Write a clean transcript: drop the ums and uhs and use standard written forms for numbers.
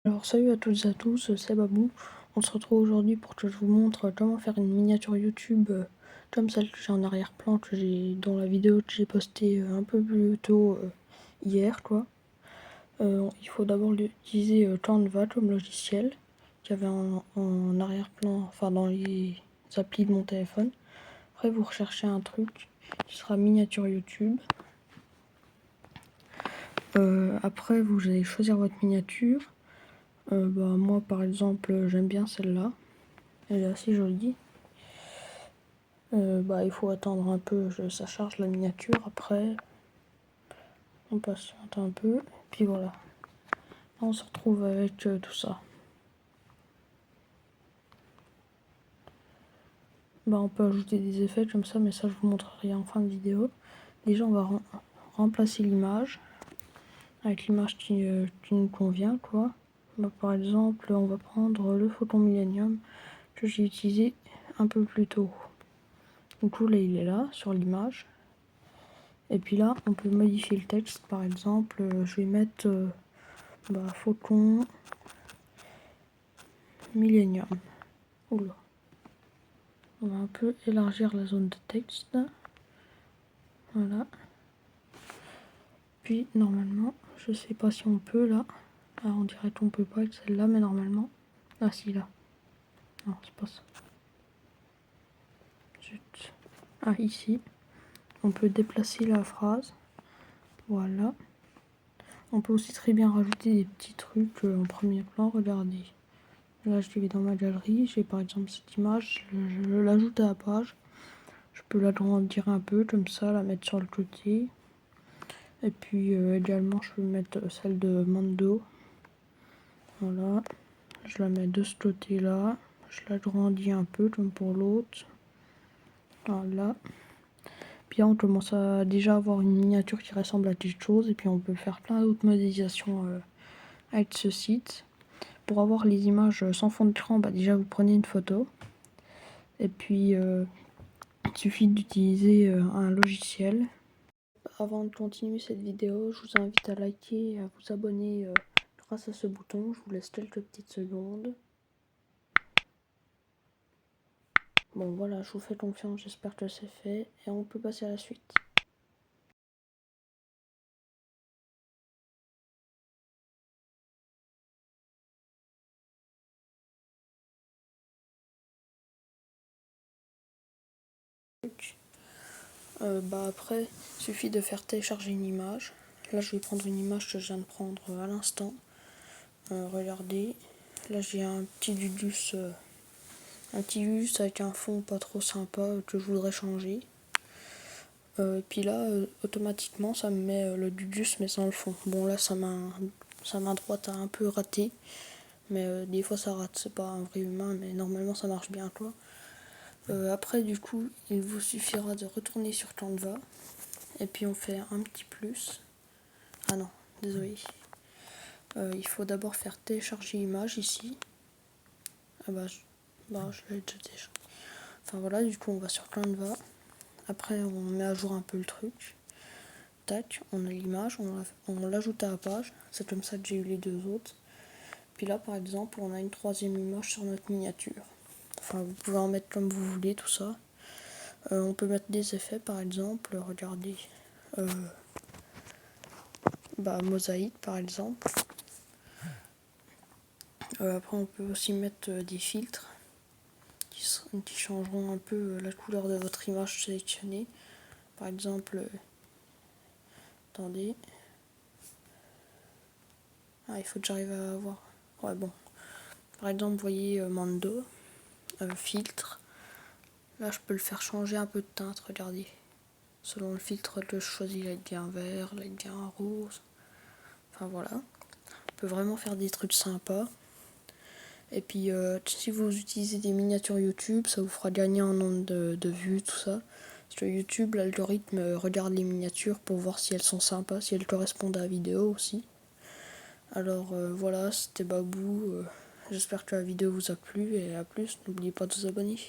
Alors salut à toutes et à tous, c'est Babou. On se retrouve aujourd'hui pour que je vous montre comment faire une miniature YouTube comme celle que j'ai en arrière-plan, dans la vidéo que j'ai postée un peu plus tôt hier quoi. Il faut d'abord utiliser Canva comme logiciel qu'il y avait en arrière-plan, enfin dans les applis de mon téléphone. Après vous recherchez un truc qui sera miniature YouTube. Après vous allez choisir votre miniature. Moi par exemple j'aime bien celle-là, elle est assez jolie. Il faut attendre un peu, ça charge la miniature. Après on patiente un peu, puis voilà. Là, on se retrouve avec tout ça. On peut ajouter des effets comme ça, mais ça je vous montrerai en fin de vidéo. Déjà on va remplacer l'image avec l'image qui nous convient quoi. Par exemple on va prendre le Photon Millennium que j'ai utilisé un peu plus tôt. Du coup là il est là sur l'image. Et puis là on peut modifier le texte. Par exemple je vais mettre Photon Millennium. Oula. On va un peu élargir la zone de texte. Voilà. Puis normalement, je sais pas si on peut là. Ah, on dirait qu'on peut pas avec celle-là, mais normalement. Ah si là. Non, c'est pas ça. Zut. Ah ici. On peut déplacer la phrase. Voilà. On peut aussi très bien rajouter des petits trucs en premier plan. Regardez. Là je vais dans ma galerie. J'ai par exemple cette image. Je l'ajoute à la page. Je peux l'agrandir un peu comme ça, la mettre sur le côté. Et puis également je peux mettre celle de Mando. Voilà. Je la mets de ce côté là. Je l'agrandis un peu comme pour l'autre. Voilà. Puis là on commence à déjà avoir une miniature qui ressemble à quelque chose. Et puis on peut faire plein d'autres modélisations avec ce site. Pour avoir les images sans fond d'écran, déjà vous prenez une photo. Et puis il suffit d'utiliser un logiciel. Avant de continuer cette vidéo, je vous invite à liker et à vous abonner grâce à ce bouton. Je vous laisse quelques petites secondes. Bon voilà, je vous fais confiance, j'espère que c'est fait et on peut passer à la suite. Après, il suffit de faire télécharger une image. Là je vais prendre une image que je viens de prendre à l'instant. Regardez, là j'ai un petit Dudus avec un fond pas trop sympa que je voudrais changer. Puis là, automatiquement, ça me met le Dudus mais sans le fond. Bon là, sa main droite a un peu raté, mais des fois ça rate. C'est pas un vrai humain, mais normalement ça marche bien quoi. Après du coup, il vous suffira de retourner sur Canva et puis on fait un petit plus. Ah non, désolé. Il faut d'abord faire télécharger l'image ici. Je l'ai déjà téléchargé. Enfin voilà, du coup on va sur Canva. Après on met à jour un peu le truc. Tac, on a l'image, on l'ajoute à la page. C'est comme ça que j'ai eu les deux autres. Puis là par exemple on a une troisième image sur notre miniature. Enfin vous pouvez en mettre comme vous voulez tout ça. On peut mettre des effets par exemple, regardez. Mosaïque par exemple. Après on peut aussi mettre des filtres qui changeront un peu la couleur de votre image sélectionnée. Par exemple, attendez. Il faut que j'arrive à voir. Ouais bon. Par exemple vous voyez Mando, filtre. Là je peux le faire changer un peu de teinte, regardez. Selon le filtre que je choisis, là il devient vert, là il devient rose. Enfin voilà. On peut vraiment faire des trucs sympas. Et puis si vous utilisez des miniatures YouTube, ça vous fera gagner en nombre de vues, tout ça. Parce que YouTube, l'algorithme regarde les miniatures pour voir si elles sont sympas, si elles correspondent à la vidéo aussi. Alors voilà, c'était Babou. J'espère que la vidéo vous a plu et à plus, n'oubliez pas de vous abonner.